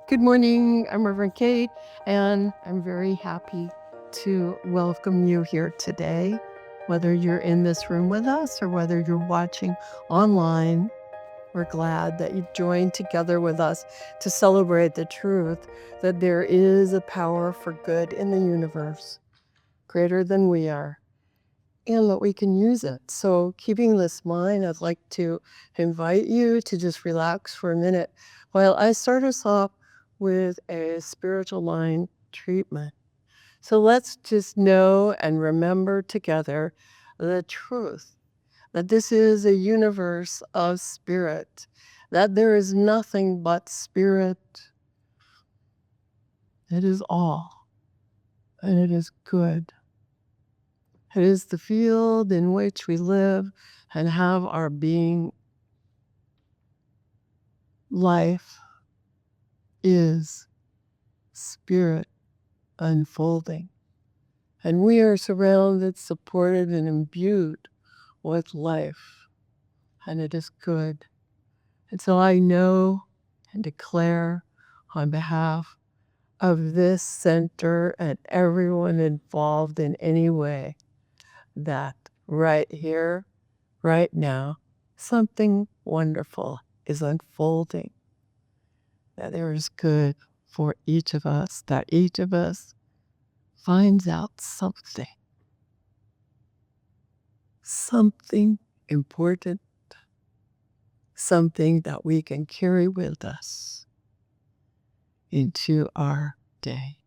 Good morning. I'm Reverend Kate, and I'm very happy to welcome you here today. Whether you're in this room with us or whether you're watching online, we're glad that you've joined together with us to celebrate the truth that there is a power for good in the universe, greater than we are, and that we can use it. So, keeping this in mind, I'd like to invite you to just relax for a minute while I start us off with a spiritual mind treatment. So, let's just know and remember together the truth that this is a universe of spirit, that there is nothing but spirit. It is all, and it is good. It is the field in which we live and have our being. Life is spirit unfolding, and we are surrounded, supported, and imbued with life, and it is good. And so I know and declare on behalf of this center and everyone involved in any way that right here, right now, something wonderful is unfolding, that there is good for each of us, that each of us finds out something important, something that we can carry with us into our day.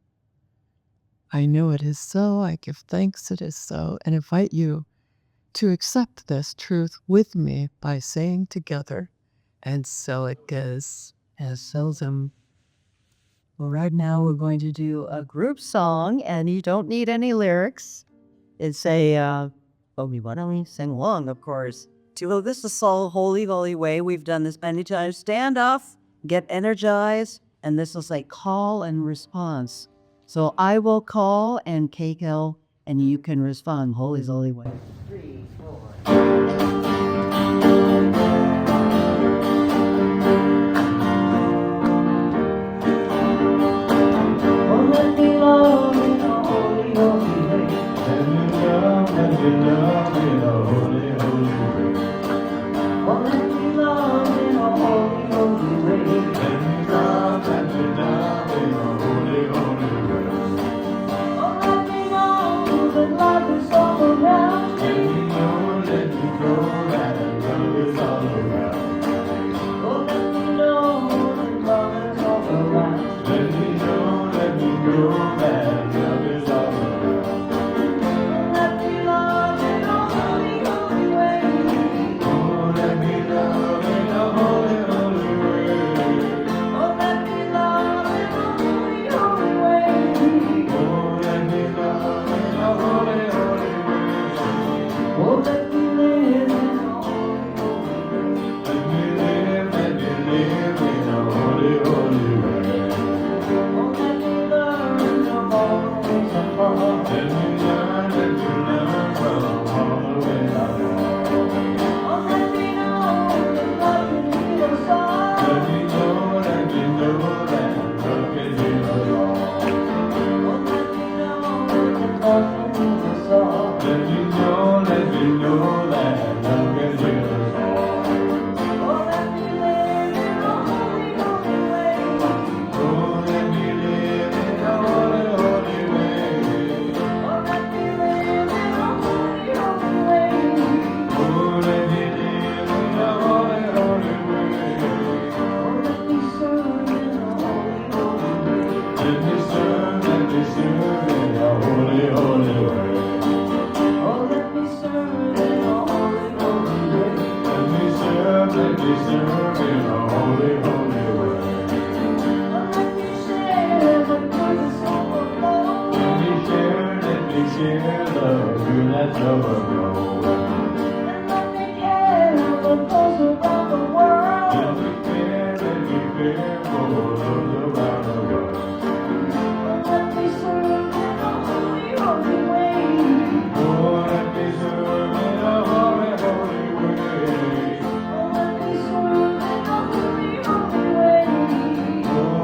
I know it is so. I give thanks it is so, and invite you to accept this truth with me by saying together, and so it goes. And so well, right now we're going to do a group song, and you don't need any lyrics. It's a, why don't we sing along, of course. This is all Holy, Holy Way. We've done this many times. Stand off, get energized, and this is a call and response. So I will call, and Keiko, and you can respond. Holy, Holy Way. 3, 4.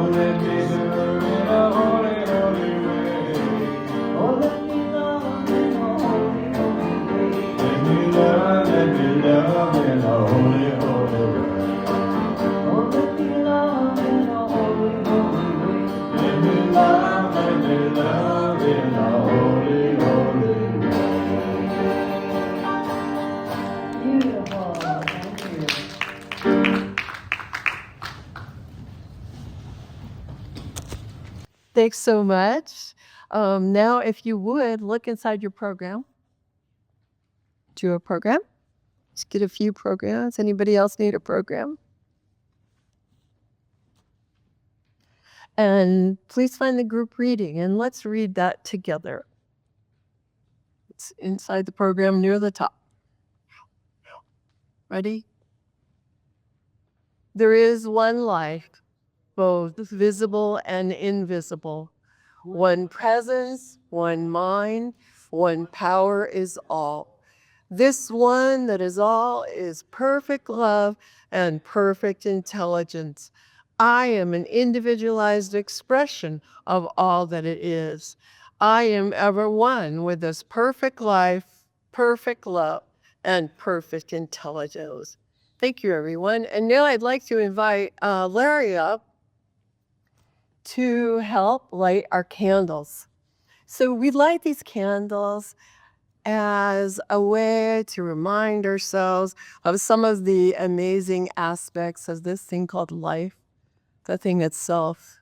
Let me Thanks so much. Now, if you would, look inside your program. Do a program. Let's get a few programs. Anybody else need a program? And please find the group reading, and let's read that together. It's inside the program near the top. Ready? There is one life, both visible and invisible. One presence, one mind, one power is all. This one that is all is perfect love and perfect intelligence. I am an individualized expression of all that it is. I am ever one with this perfect life, perfect love, and perfect intelligence. Thank you, everyone. And now I'd like to invite Larry up to help light our candles. So we light these candles as a way to remind ourselves of some of the amazing aspects of this thing called life, the thing itself.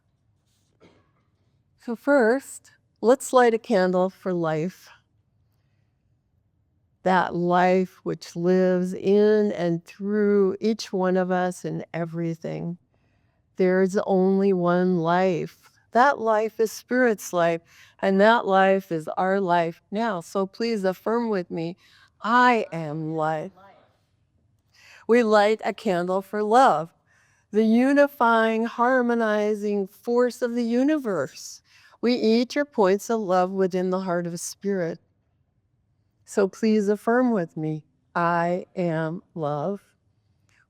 So first, let's light a candle for life. That life which lives in and through each one of us and everything. There's only one life. That life is Spirit's life, and that life is our life now. So please affirm with me, I am life. We light a candle for love, the unifying, harmonizing force of the universe. We each are points of love within the heart of Spirit. So please affirm with me, I am love.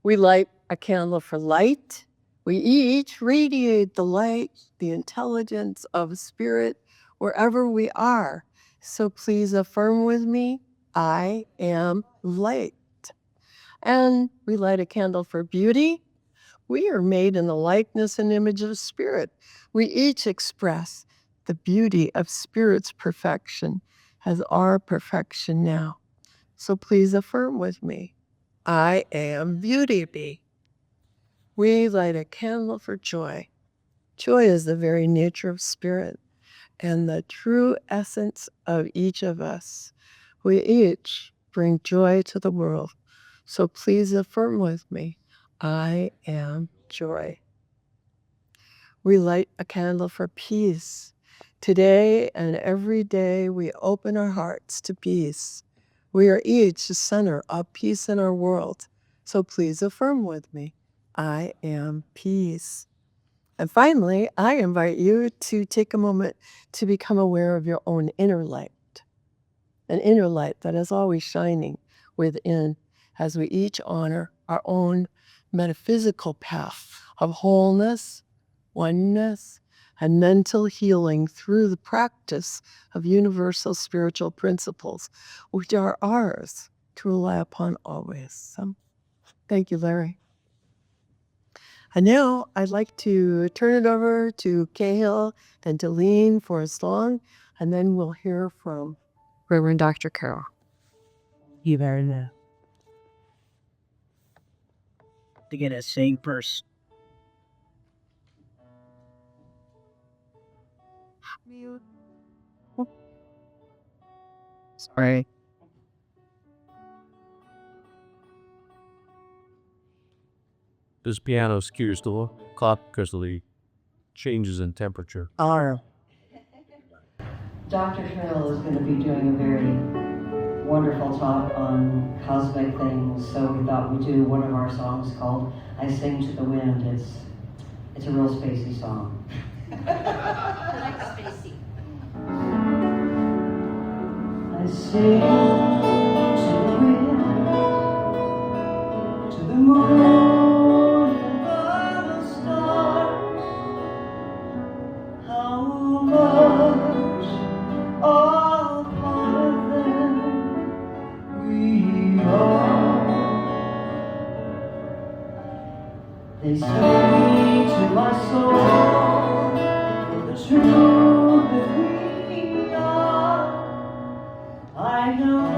We light a candle for light. We each radiate the light, the intelligence of Spirit wherever we are. So please affirm with me, I am light. And we light a candle for beauty. We are made in the likeness and image of Spirit. We each express the beauty of Spirit's perfection as our perfection now. So please affirm with me, I am beauty be. We light a candle for joy. Joy is the very nature of Spirit and the true essence of each of us. We each bring joy to the world. So please affirm with me, I am joy. We light a candle for peace. Today and every day we open our hearts to peace. We are each the center of peace in our world. So please affirm with me, I am peace. And finally, I invite you to take a moment to become aware of your own inner light, an inner light that is always shining within as we each honor our own metaphysical path of wholeness, oneness, and mental healing through the practice of universal spiritual principles, which are ours to rely upon always. So, thank you, Larry. And now I'd like to turn it over to Cahill and Delene for a song, and then we'll hear from Reverend Dr. Carroll. You better know. To get a sing first. Sorry. This piano skews the clock because of the changes in temperature. Honor. Dr. Carroll is going to be doing a very wonderful talk on cosmic things, so we thought we'd do one of our songs called I Sing to the Wind. It's a real spacey song. I like spacey. I sing to the wind, to the moon and the stars, how much all part of them we are. They say to my soul the truth that we are. I know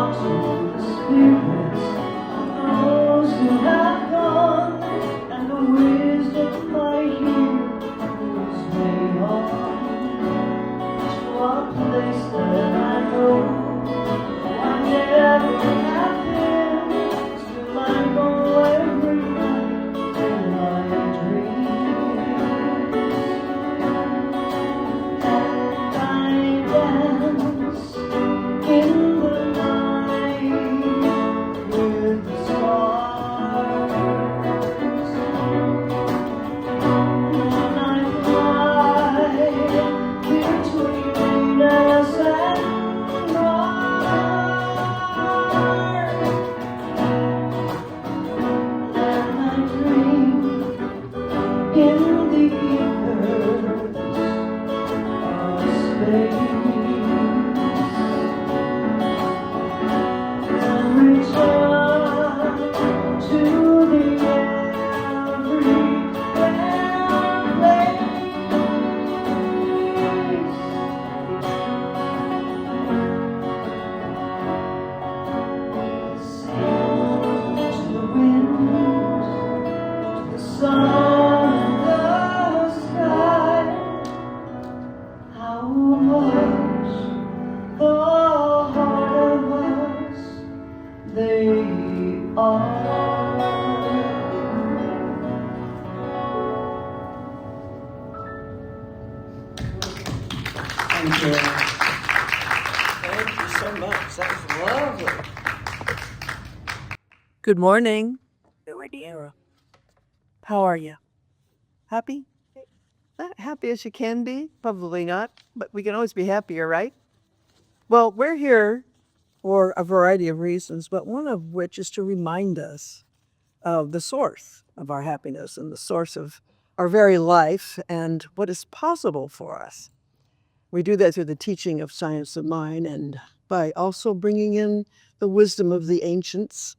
talk to the spirits of those who have gone, and the wisdom I hear leads me on to a place that I know I never have been. Still I go every night in my dreams, and I dance in the night with the stars, and I fly between Venus and Mars, and I dream in the ethers of space, and return to the everywhere place. Sing to the wind, to the sun and the sky, how much the heart of us they are. Thank you. Thank you so much. That was lovely. Good morning. How are you? Happy? Not happy as you can be? Probably not, but we can always be happier, right? Well, we're here for a variety of reasons, but one of which is to remind us of the source of our happiness and the source of our very life and what is possible for us. We do that through the teaching of science of mind and by also bringing in the wisdom of the ancients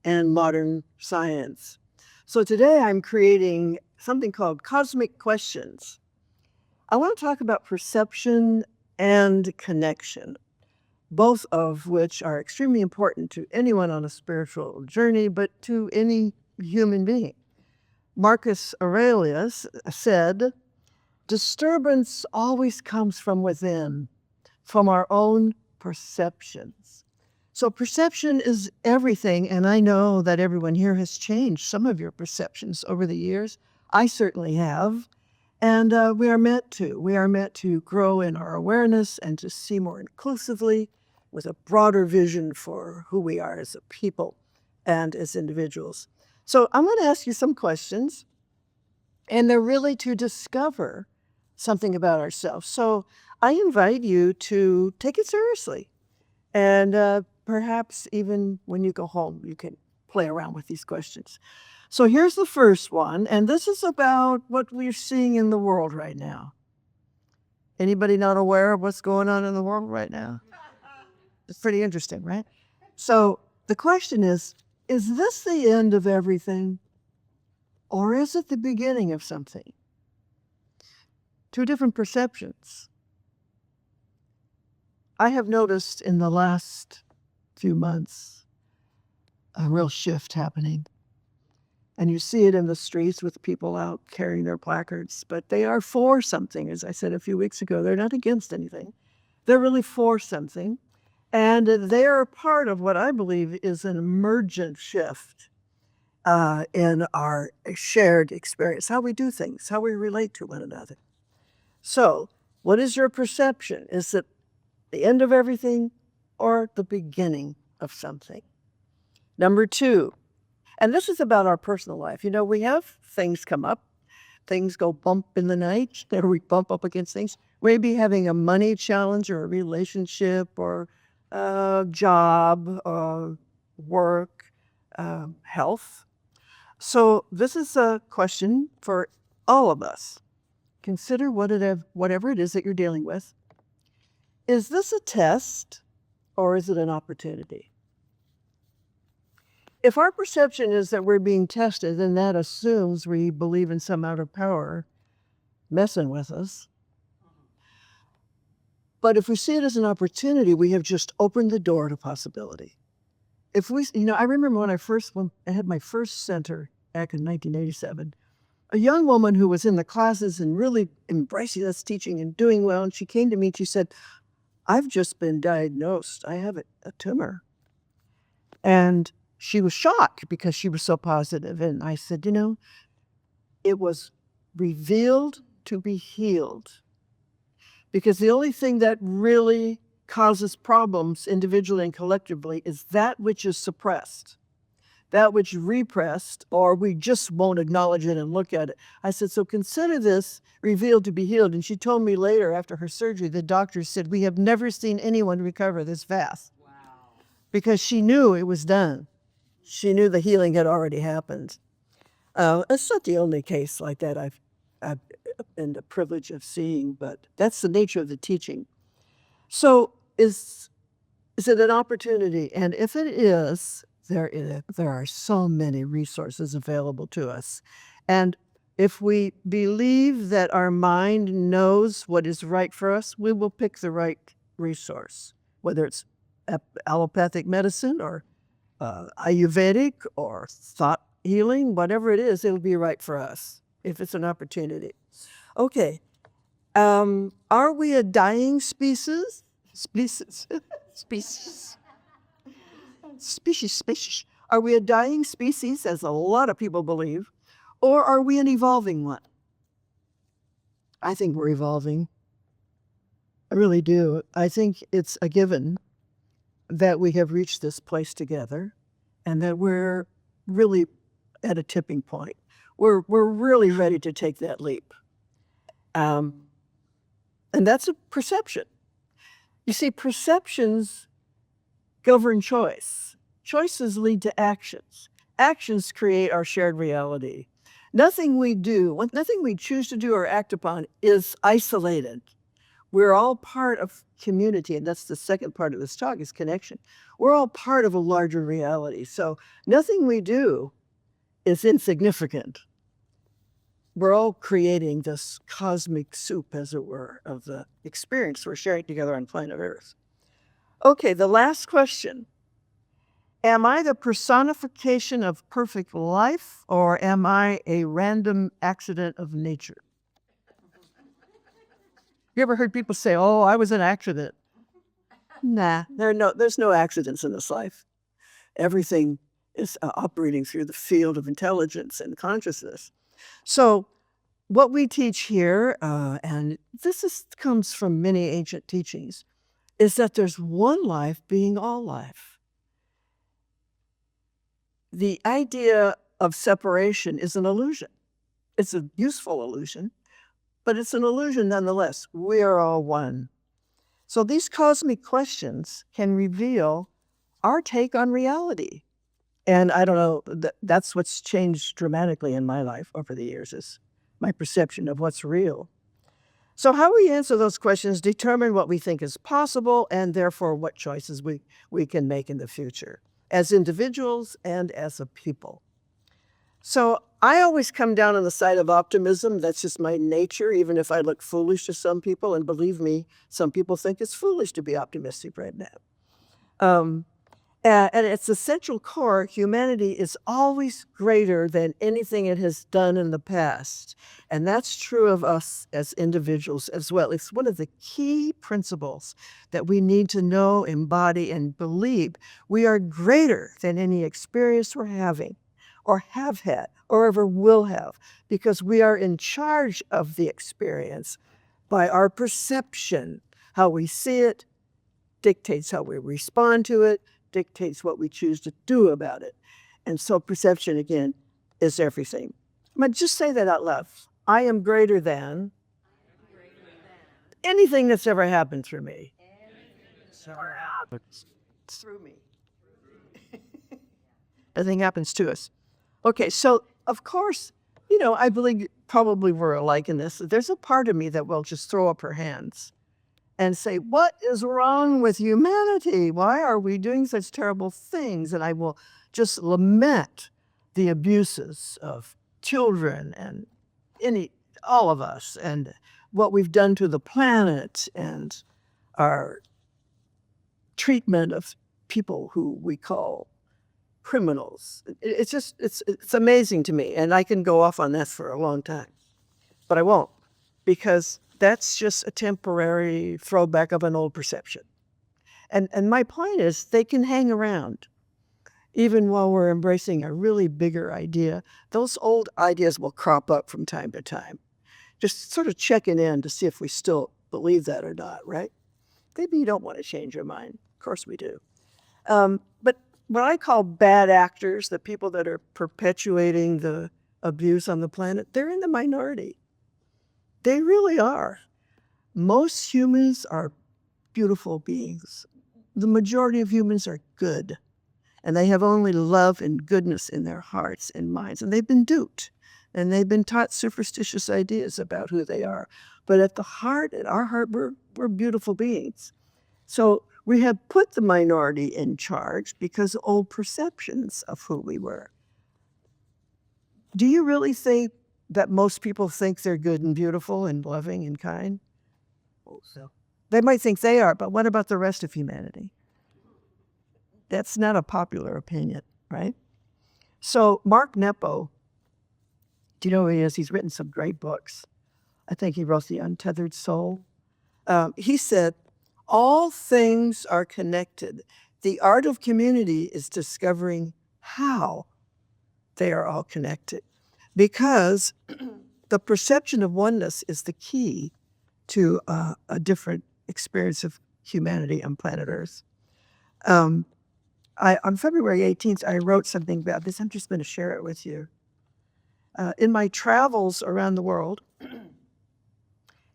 and modern science. So today I'm creating something called Cosmic Questions. I want to talk about perception and connection, both of which are extremely important to anyone on a spiritual journey, but to any human being. Marcus Aurelius said, "Disturbance always comes from within, from our own perceptions." So perception is everything, and I know that everyone here has changed some of your perceptions over the years. I certainly have, and we are meant to. We are meant to grow in our awareness and to see more inclusively with a broader vision for who we are as a people and as individuals. So I'm going to ask you some questions, and they're really to discover something about ourselves. So I invite you to take it seriously. And perhaps even when you go home, you can play around with these questions. So here's the first one, and this is about what we're seeing in the world right now. Anybody not aware of what's going on in the world right now? It's pretty interesting, right? So the question is this the end of everything? Or is it the beginning of something? Two different perceptions. I have noticed in the last few months a real shift happening. And you see it in the streets with people out carrying their placards, but they are for something. As I said a few weeks ago, they're not against anything. They're really for something. And they are part of what I believe is an emergent shift in our shared experience, how we do things, how we relate to one another. So, what is your perception? Is it the end of everything or the beginning of something? Number two, and this is about our personal life. You know, we have things come up, things go bump in the night, or we bump up against things. Maybe having a money challenge or a relationship or a job or work, health. So this is a question for all of us. Consider whatever it is that you're dealing with. Is this a test or is it an opportunity? If our perception is that we're being tested, then that assumes we believe in some outer power messing with us. But if we see it as an opportunity, we have just opened the door to possibility. If we, I remember when I had my first center back in 1987, a young woman who was in the classes and really embracing us teaching and doing well, and she came to me and she said, I've just been diagnosed. I have a tumor. And she was shocked because she was so positive. And I said, it was revealed to be healed. Because the only thing that really causes problems individually and collectively is that which is suppressed, that which is repressed, or we just won't acknowledge it and look at it. I said, so consider this revealed to be healed. And she told me later after her surgery, the doctor said, we have never seen anyone recover this fast. Wow. Because she knew it was done. She knew the healing had already happened. It's not the only case like that I've been the privilege of seeing, but that's the nature of the teaching. So is it an opportunity? And if it is, there are so many resources available to us. And if we believe that our mind knows what is right for us, we will pick the right resource, whether it's allopathic medicine or Ayurvedic or thought healing, whatever it is, it'll be right for us if it's an opportunity. Okay. Are we a dying species? Species. Are we a dying species, as a lot of people believe, or are we an evolving one? I think we're evolving. I really do. I think it's a given that we have reached this place together and that we're really at a tipping point. We're really ready to take that leap. And that's a perception. You see, perceptions govern choice. Choices lead to actions. Actions create our shared reality. Nothing we choose to do or act upon is isolated. We're all part of community, and that's the second part of this talk is connection. We're all part of a larger reality. So nothing we do is insignificant. We're all creating this cosmic soup, as it were, of the experience we're sharing together on planet Earth. Okay, the last question. Am I the personification of perfect life, or am I a random accident of nature? You ever heard people say, oh, I was an accident? Nah, there's no accidents in this life. Everything is operating through the field of intelligence and consciousness. So what we teach here, and this comes from many ancient teachings, is that there's one life being all life. The idea of separation is an illusion. It's a useful illusion, but it's an illusion nonetheless. We are all one. So these cosmic questions can reveal our take on reality. And I don't know, that's what's changed dramatically in my life over the years is my perception of what's real. So how we answer those questions determine what we think is possible and therefore what choices we can make in the future as individuals and as a people. So I always come down on the side of optimism. That's just my nature, even if I look foolish to some people. And believe me, some people think it's foolish to be optimistic right now. At its essential core, humanity is always greater than anything it has done in the past. And that's true of us as individuals as well. It's one of the key principles that we need to know, embody, and believe. We are greater than any experience we're having, or have had, or ever will have, because we are in charge of the experience by our perception. How we see it dictates how we respond to it, dictates what we choose to do about it. And so perception, again, is everything. But just say that out loud. I am greater than anything that's ever happened through me. Through me. Nothing happens to us. Okay, so of course, I believe probably we're alike in this. There's a part of me that will just throw up her hands and say, what is wrong with humanity? Why are we doing such terrible things? And I will just lament the abuses of children and all of us, and what we've done to the planet, and our treatment of people who we call criminals. It's amazing to me, and I can go off on that for a long time, but I won't, because that's just a temporary throwback of an old perception. And my point is, they can hang around even while we're embracing a really bigger idea. Those old ideas will crop up from time to time, just sort of checking in to see if we still believe that or not, right? Maybe you don't want to change your mind. Of course we do. But what I call bad actors, the people that are perpetuating the abuse on the planet, they're in the minority. They really are. Most humans are beautiful beings. The majority of humans are good, and they have only love and goodness in their hearts and minds, and they've been duped, and they've been taught superstitious ideas about who they are. But at our heart, we're beautiful beings. So we have put the minority in charge because of old perceptions of who we were. Do you really think that most people think they're good and beautiful and loving and kind? So they might think they are, but what about the rest of humanity? That's not a popular opinion, right? So Mark Nepo, do you know who he is? He's written some great books. I think he wrote The Untethered Soul. He said, all things are connected. The art of community is discovering how they are all connected, because the perception of oneness is the key to a different experience of humanity on planet Earth. On February 18th, I wrote something about this. I'm just going to share it with you. In my travels around the world,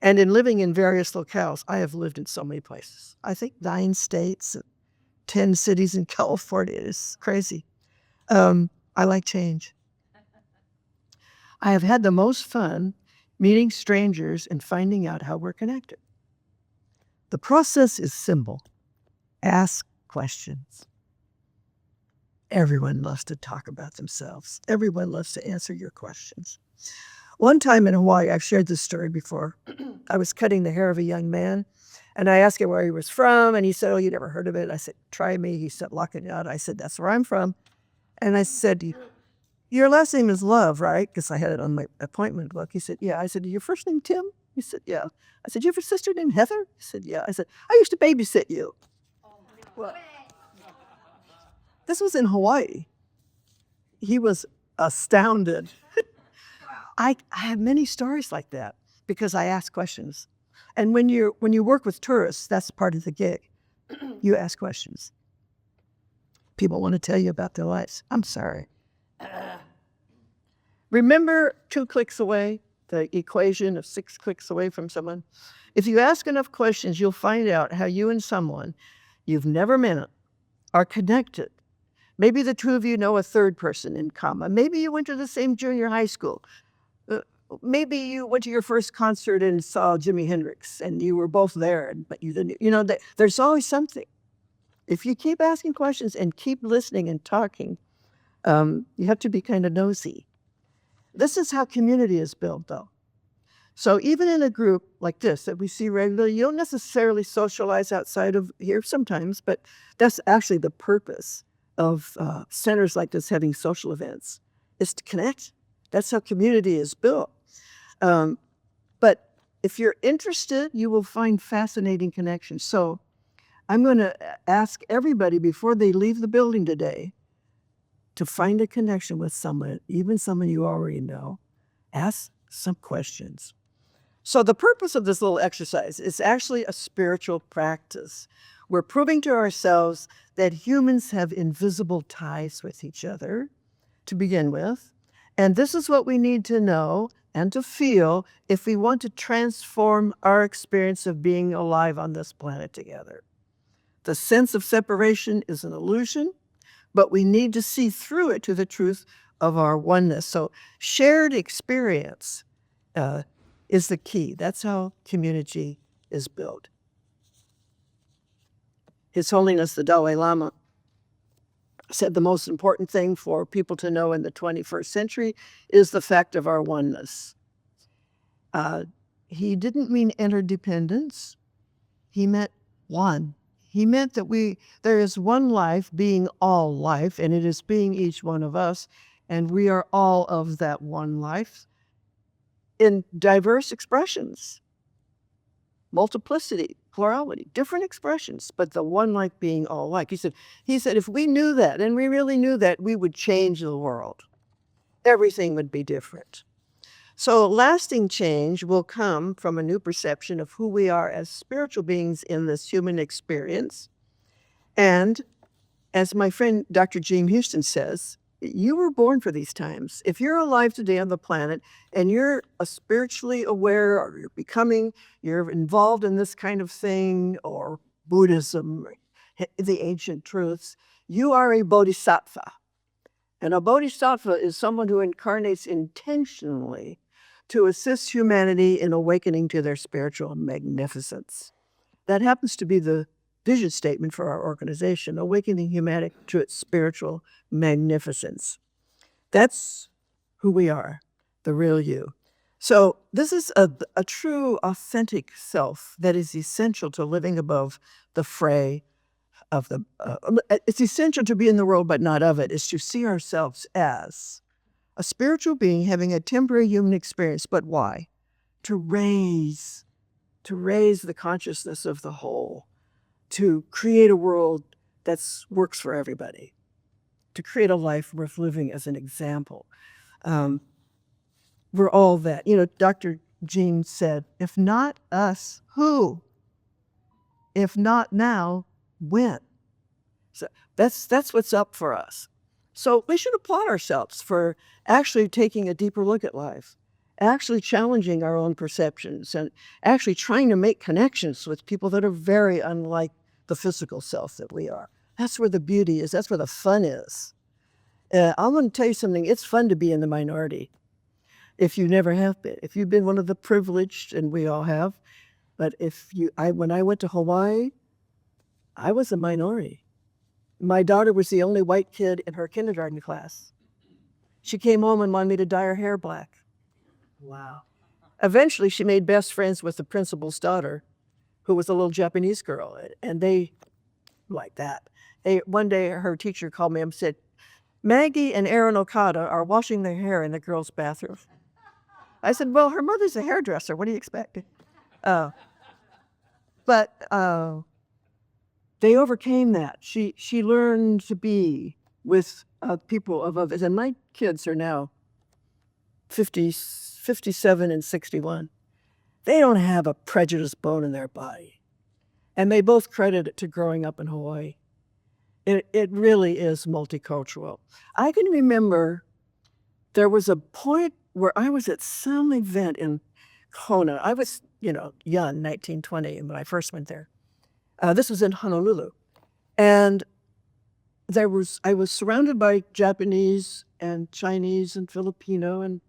and in living in various locales, I have lived in so many places. I think 9 states, 10 cities in California. It's crazy. I like change. I have had the most fun meeting strangers and finding out how we're connected. The process is simple. Ask questions. Everyone loves to talk about themselves. Everyone loves to answer your questions. One time in Hawaii, I've shared this story before. I was cutting the hair of a young man, and I asked him where he was from, and he said, oh, you never heard of it? I said, try me. He said, Lakanat. I said, that's where I'm from. And I said, your last name is Love, right? Because I had it on my appointment book. He said, yeah. I said, your first name Tim? He said, yeah. I said, you have a sister named Heather? He said, yeah. I said, I used to babysit you. Well, this was in Hawaii. He was astounded. I have many stories like that because I ask questions. And when you work with tourists, that's part of the gig. You ask questions. People want to tell you about their lives. I'm sorry. Remember 2 clicks away, the equation of 6 clicks away from someone? If you ask enough questions, you'll find out how you and someone you've never met are connected. Maybe the 2 of you know a third person in common. Maybe you went to the same junior high school. Maybe you went to your first concert and saw Jimi Hendrix and you were both there, but you didn't, there's always something. If you keep asking questions and keep listening and talking, you have to be kind of nosy. This is how community is built, though. So even in a group like this that we see regularly, you don't necessarily socialize outside of here sometimes, but that's actually the purpose of centers like this having social events, is to connect. That's how community is built. But if you're interested, you will find fascinating connections. So I'm going to ask everybody before they leave the building today to find a connection with someone, even someone you already know. Ask some questions. So the purpose of this little exercise is actually a spiritual practice. We're proving to ourselves that humans have invisible ties with each other to begin with. And this is what we need to know and to feel if we want to transform our experience of being alive on this planet together. The sense of separation is an illusion, but we need to see through it to the truth of our oneness. So shared experience is the key. That's how community is built. His Holiness the Dalai Lama said the most important thing for people to know in the 21st century is the fact of our oneness. He didn't mean interdependence. He meant one. He meant that there is one life being all life, and it is being each one of us, and we are all of that one life in diverse expressions, multiplicity, plurality, different expressions, but the one life being all like. He said, if we knew that, and we really knew that, we would change the world. Everything would be different. So lasting change will come from a new perception of who we are as spiritual beings in this human experience. And as my friend Dr. James Houston says, you were born for these times. If you're alive today on the planet and you're spiritually aware or you're involved in this kind of thing or Buddhism, the ancient truths, you are a bodhisattva. And a bodhisattva is someone who incarnates intentionally to assist humanity in awakening to their spiritual magnificence. That happens to be the vision statement for our organization, awakening humanity to its spiritual magnificence. That's who we are, the real you. So this is a true, authentic self that is essential to living above the fray of the, it's essential to be in the world, but not of it, is to see ourselves as a spiritual being having a temporary human experience. But why? To raise the consciousness of the whole, to create a world that works for everybody, to create a life worth living as an example. We're all that. Dr. Jean said, if not us, who? If not now, when? So that's what's up for us. So we should applaud ourselves for actually taking a deeper look at life, actually challenging our own perceptions, and actually trying to make connections with people that are very unlike the physical self that we are. That's where the beauty is. That's where the fun is. I'm going to tell you something. It's fun to be in the minority if you never have been. If you've been one of the privileged, and we all have, but when I went to Hawaii, I was a minority. My daughter was the only white kid in her kindergarten class. She came home and wanted me to dye her hair black. Wow. Eventually, she made best friends with the principal's daughter, who was a little Japanese girl, and they like that. One day, her teacher called me and said, Maggie and Aaron Okada are washing their hair in the girls' bathroom. I said, well, her mother's a hairdresser. What do you expect? But they overcame that. She learned to be with people of others. And my kids are now 57 and 61. They don't have a prejudiced bone in their body. And they both credit it to growing up in Hawaii. It really is multicultural. I can remember there was a point where I was at some event in Kona. I was, young, 1920, when I first went there. This was in Honolulu. And I was surrounded by Japanese and Chinese and Filipino and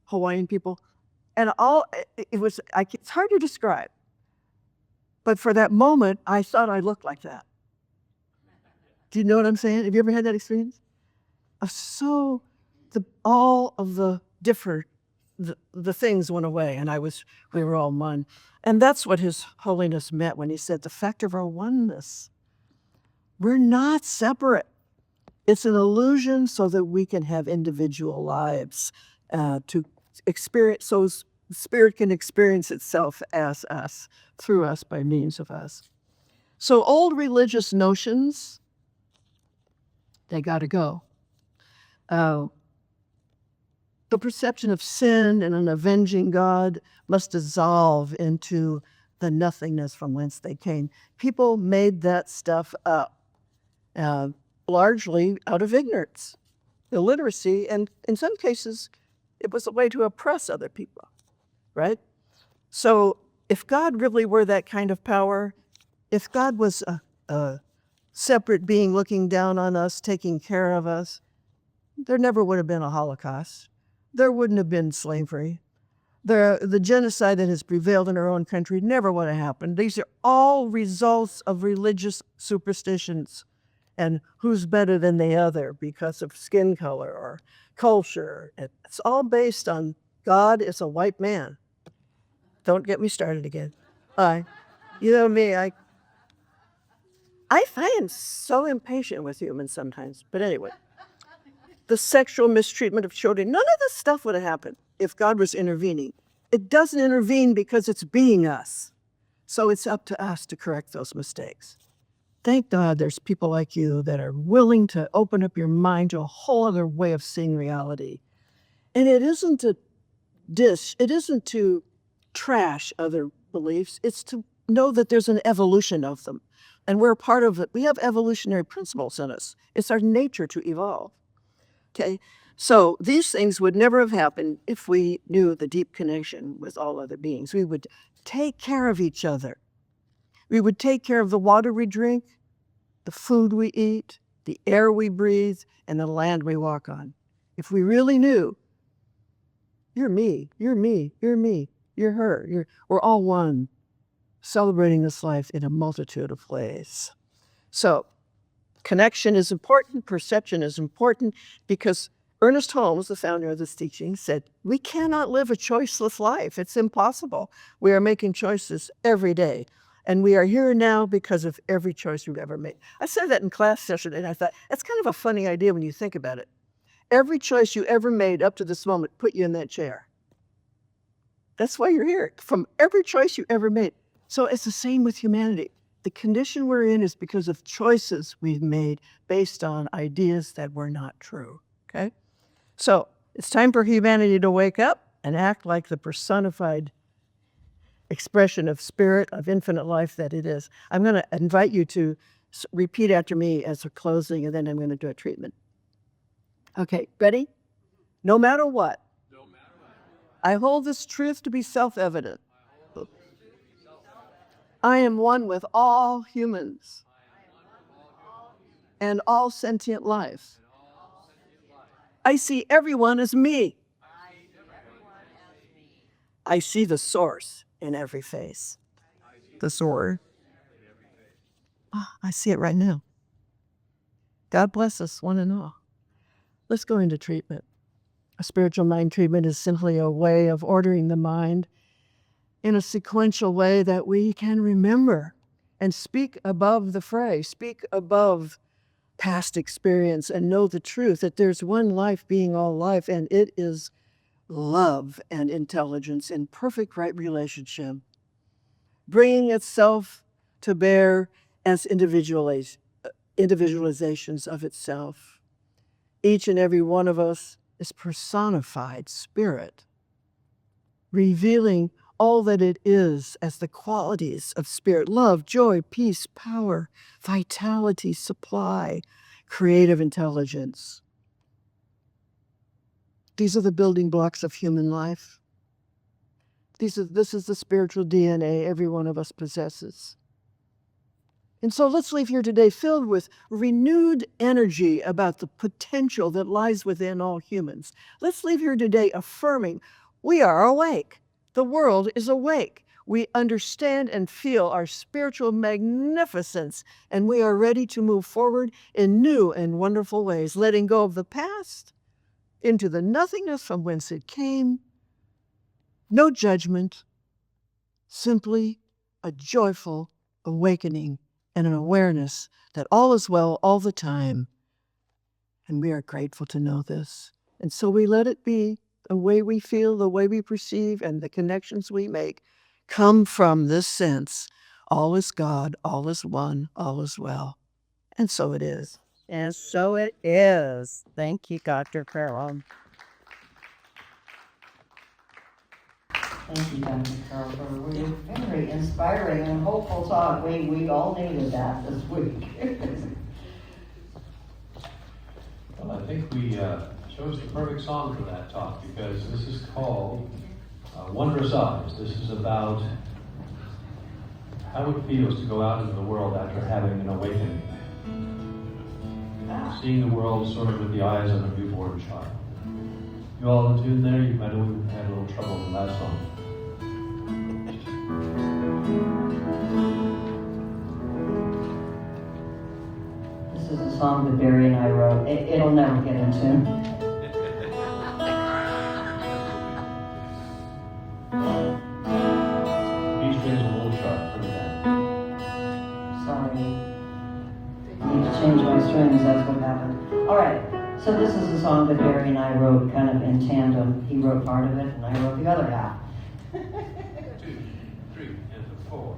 Hawaiian people. And it's hard to describe. But for that moment, I thought I looked like that. Do you know what I'm saying? Have you ever had that experience? All of the different, the things went away, and we were all one. And that's what His Holiness meant when he said the fact of our oneness. We're not separate. It's an illusion so that we can have individual lives to experience, so Spirit can experience itself as us, through us, by means of us. So old religious notions, they got to go. The perception of sin and an avenging God must dissolve into the nothingness from whence they came. People made that stuff up, largely out of ignorance, illiteracy, and in some cases, it was a way to oppress other people, right? So if God really were that kind of power, if God was a separate being looking down on us, taking care of us, there never would have been a Holocaust. There wouldn't have been slavery. The genocide that has prevailed in our own country never would have happened. These are all results of religious superstitions and who's better than the other because of skin color or culture. It's all based on God is a white man. Don't get me started again. You know me, I am so impatient with humans sometimes. But anyway, the sexual mistreatment of children, none of this stuff would have happened if God was intervening. It doesn't intervene because it's being us. So it's up to us to correct those mistakes. Thank God there's people like you that are willing to open up your mind to a whole other way of seeing reality. And it isn't to it isn't to trash other beliefs, it's to know that there's an evolution of them. And we're a part of it. We have evolutionary principles in us. It's our nature to evolve. Okay? So these things would never have happened if we knew the deep connection with all other beings. We would take care of each other. We would take care of the water we drink, the food we eat, the air we breathe, and the land we walk on. If we really knew, you're me, you're me, you're me, you're her, we're all one, celebrating this life in a multitude of ways. So connection is important, perception is important, because ErnestHolmes, the founder of this teaching, said, we cannot live a choiceless life. It's impossible. We are making choices every day. And we are here now because of every choice we've ever made. I said that in class session, and I thought, that's kind of a funny idea when you think about it. Every choice you ever made up to this moment put you in that chair. That's why you're here, from every choice you ever made. So it's the same with humanity. The condition we're in is because of choices we've made based on ideas that were not true, okay? So it's time for humanity to wake up and act like the personified expression of spirit, of infinite life that it is. I'm going to invite you to repeat after me as a closing, and then I'm going to do a treatment. Okay, ready? No matter what, I hold this truth to be self-evident. I am one with all humans and all sentient life. I see everyone as me. I see the source in every face. The source. I see it right now. God bless us, one and all. Let's go into treatment. A spiritual mind treatment is simply a way of ordering the mind in a sequential way that we can remember and speak above the fray, speak above past experience, and know the truth that there's one life being all life, and it is love and intelligence in perfect right relationship, bringing itself to bear as individualizations of itself. Each and every one of us is personified spirit, revealing all that it is as the qualities of spirit: love, joy, peace, power, vitality, supply, creative intelligence. These are the building blocks of human life. This is the spiritual DNA every one of us possesses. And so let's leave here today filled with renewed energy about the potential that lies within all humans. Let's leave here today affirming we are awake. The world is awake. We understand and feel our spiritual magnificence, and we are ready to move forward in new and wonderful ways, letting go of the past into the nothingness from whence it came. No judgment, simply a joyful awakening and an awareness that all is well all the time. And we are grateful to know this. And so we let it be. The way we feel, the way we perceive, and the connections we make come from this sense. All is God, all is one, all is well. And so it is. And so it is. Thank you, Dr. Farrell. Thank you, Dr. Carl, for a really very inspiring and hopeful talk. We all needed that this week. Well, I think we chose the perfect song for that talk, because this is called Wondrous Eyes. This is about how it feels to go out into the world after having an awakening. Seeing the world sort of with the eyes of a newborn child. You all in tune there? I know we had a little trouble with the last song. This is a song that Barry and I wrote. It'll never get in tune. B string's a little sharp, pretty bad. Sorry. what happened. All right, so this is a song that Barry and I wrote kind of in tandem. He wrote part of it, and I wrote the other half. 2, 3, and 4.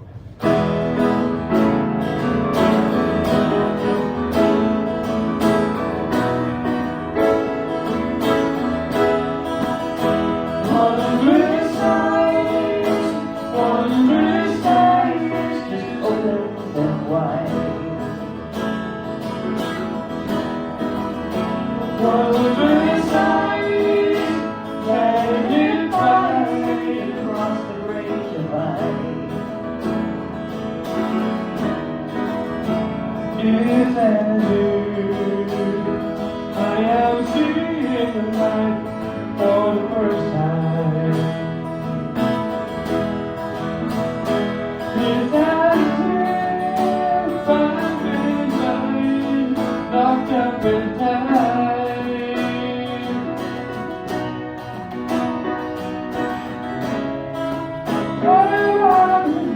Wondrous eyes, just open them wide. Wondrous eyes, magnified across the great divide. If and I am seeing the light for the first time. It's as if I've been blind, locked up in time. What am I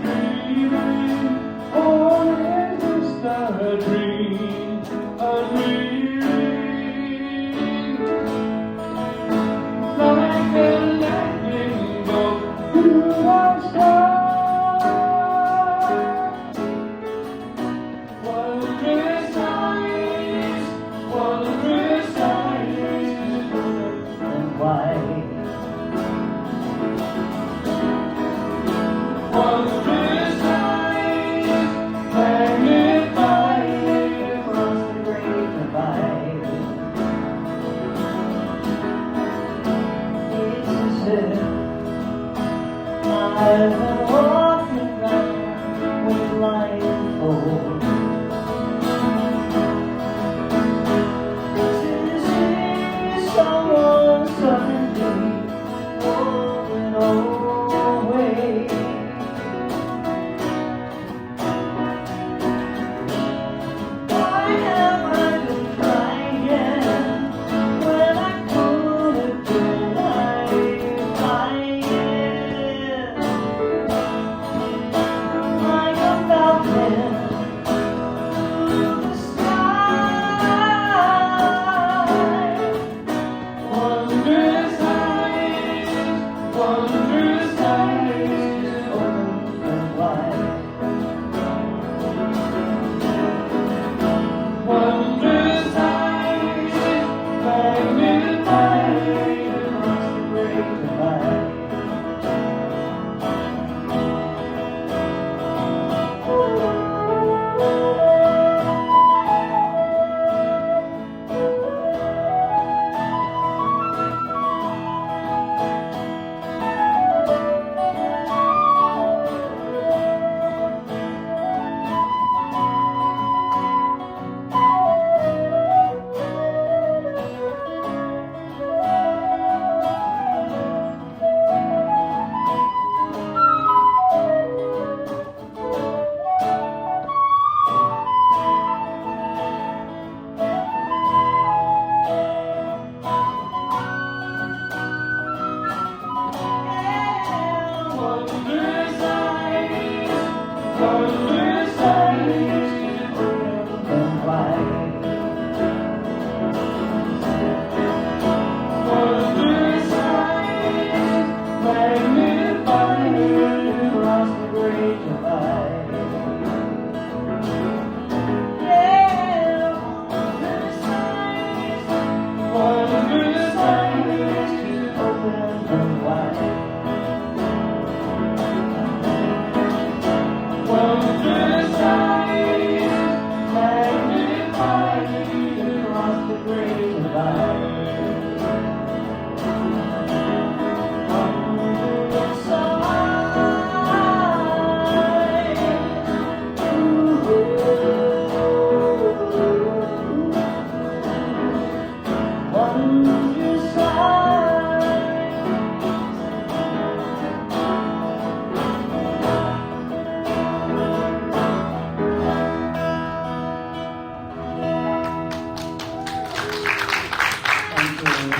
dreaming, or is this a dream, unreal? Like a lightning bolt through the sky. Wondrous eyes, and wide. Wondrous eyes, magnified across the great divide. It's as if I've been walking round with blindfold. To see someone suddenly rolling away. Why have I been crying when I could have been flying? Like a falcon through the sky. Wondrous eyes, open and wide. Wondrous eyes, magnified across the great divide. Wondrous eyes, open and wide. Wondrous eyes, magnified across the great divide. Yeah, wondrous eyes, open and wide. Wondrous eyes, magnified across the great divide. Wondrous eyes, wondrous Thank you.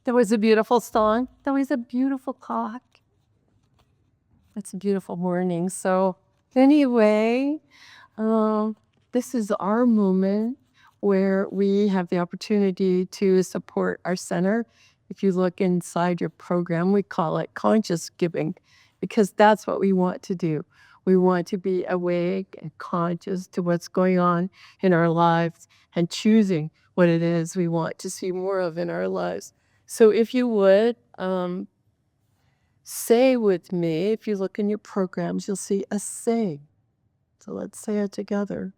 That was a beautiful song. That was a beautiful talk. It's a beautiful morning. So anyway, this is our moment where we have the opportunity to support our center. If you look inside your program, we call it conscious giving because that's what we want to do. We want to be awake and conscious to what's going on in our lives and choosing what it is we want to see more of in our lives. So if you would, say with me, if you look in your programs, you'll see a say. So let's say it together.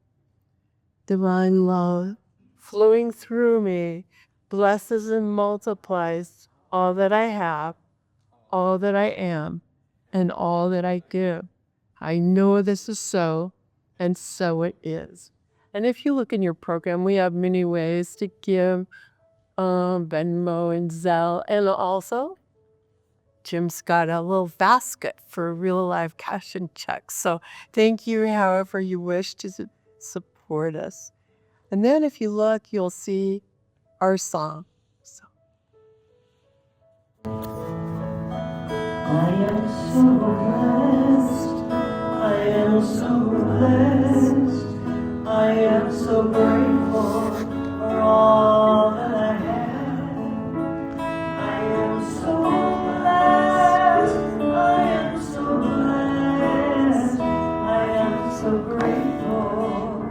Divine love flowing through me blesses and multiplies all that I have, all that I am, and all that I give. I know this is so, and so it is. And if you look in your program, we have many ways to give Venmo and Zelle, and also Jim's got a little basket for real life cash and checks. So thank you however you wish to support us. And then if you look, you'll see our song. So. I am so blessed. I am so blessed. I am so grateful for all that I have. I am so blessed. I am so blessed. I am so grateful.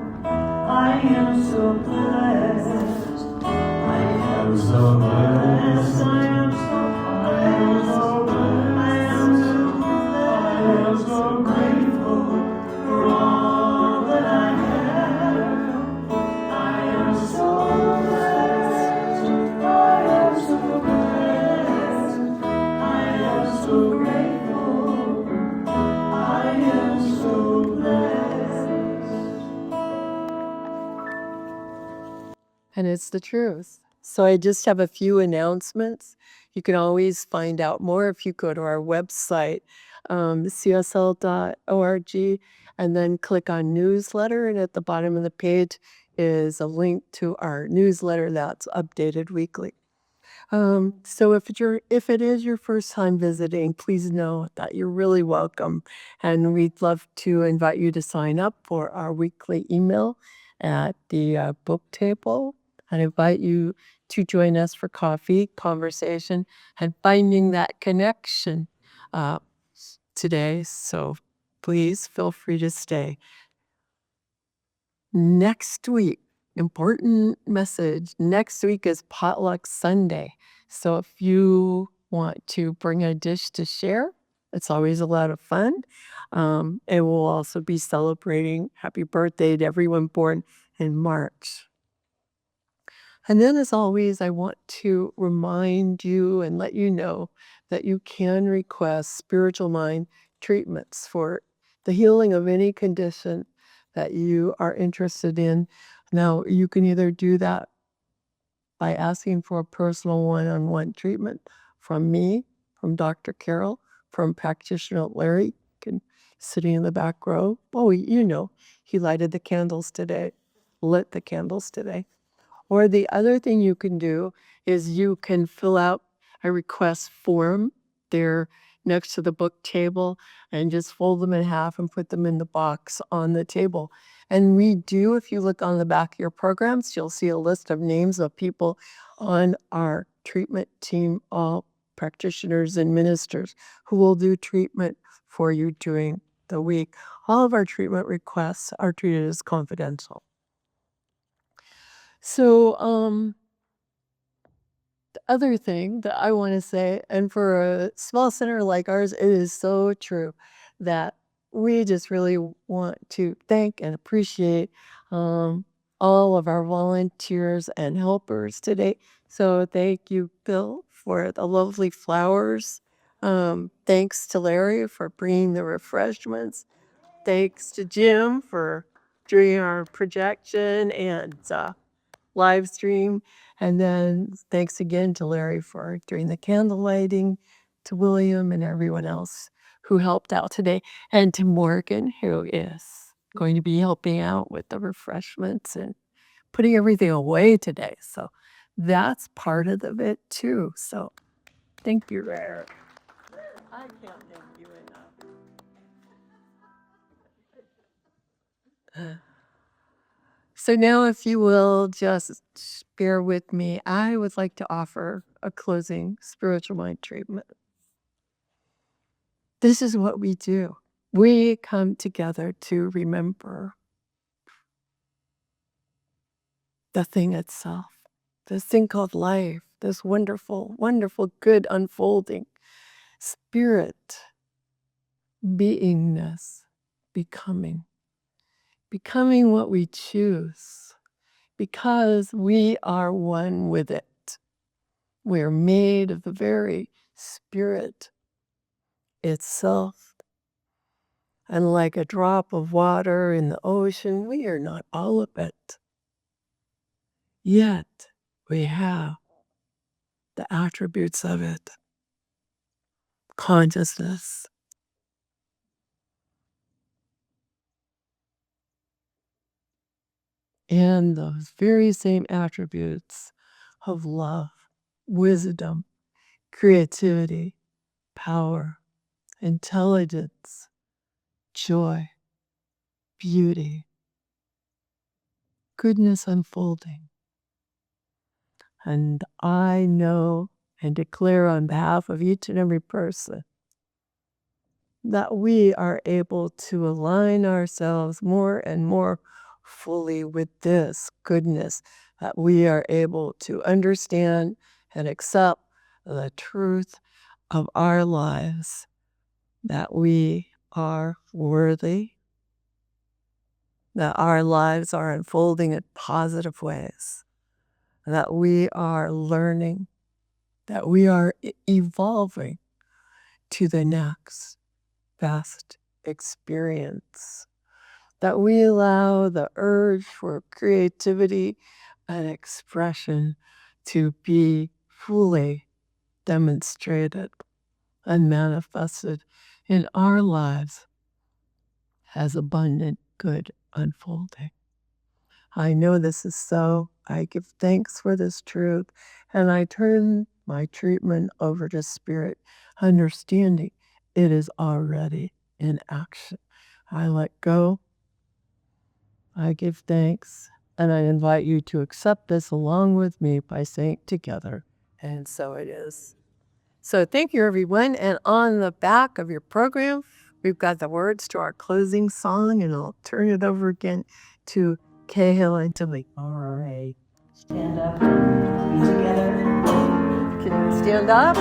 I am so blessed. I am so blessed. I am so blessed. I am so grateful for all that I have. I am so blessed. I am so blessed. I am so grateful. I am so blessed. And it's the truth. So I just have a few announcements. You can always find out more if you go to our website, csl.org, and then click on newsletter. And at the bottom of the page is a link to our newsletter that's updated weekly. So if it is your first time visiting, please know that you're really welcome. And we'd love to invite you to sign up for our weekly email at the book table. And invite you to join us for coffee, conversation, and finding that connection today. So please feel free to stay. Next week, important message. Next week is Potluck Sunday. So if you want to bring a dish to share, it's always a lot of fun. And we'll also be celebrating happy birthday to everyone born in March. And then, as always, I want to remind you and let you know that you can request spiritual mind treatments for the healing of any condition that you are interested in. Now, you can either do that by asking for a personal one-on-one treatment from me, from Dr. Carol, from practitioner Larry, sitting in the back row. Oh, he lighted the candles today, lit the candles today. Or the other thing you can do is you can fill out a request form there next to the book table and just fold them in half and put them in the box on the table. And we do, if you look on the back of your programs, you'll see a list of names of people on our treatment team, all practitioners and ministers who will do treatment for you during the week. All of our treatment requests are treated as confidential. So, the other thing that I want to say, and for a small center like ours, it is so true that we just really want to thank and appreciate all of our volunteers and helpers today. So thank you, Bill, for the lovely flowers. Thanks to Larry for bringing the refreshments. Thanks to Jim for doing our projection and live stream. And then thanks again to Larry for doing the candle lighting, to William and everyone else who helped out today, and to Morgan, who is going to be helping out with the refreshments and putting everything away today. So that's part of it too. So thank you, Larry. I can't thank you enough. So now, if you will just bear with me, I would like to offer a closing spiritual mind treatment. This is what we do. We come together to remember the thing itself, this thing called life, this wonderful, wonderful, good unfolding spirit, beingness, becoming what we choose, because we are one with it. We're made of the very spirit itself. And like a drop of water in the ocean, we are not all of it. Yet we have the attributes of it. Consciousness, and those very same attributes of love, wisdom, creativity, power, intelligence, joy, beauty, goodness unfolding. And I know and declare on behalf of each and every person that we are able to align ourselves more and more fully with this goodness, that we are able to understand and accept the truth of our lives, that we are worthy, that our lives are unfolding in positive ways, that we are learning, that we are evolving to the next best experience, that we allow the urge for creativity and expression to be fully demonstrated and manifested in our lives as abundant good unfolding. I know this is so. I give thanks for this truth, and I turn my treatment over to Spirit, understanding it is already in action. I let go, I give thanks, and I invite you to accept this along with me by saying together, and so it is. So thank you, everyone. And on the back of your program, we've got the words to our closing song, and I'll turn it over again to Cahill and to me. All right. Stand up, be together. Can you stand up?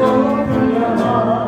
Open your heart.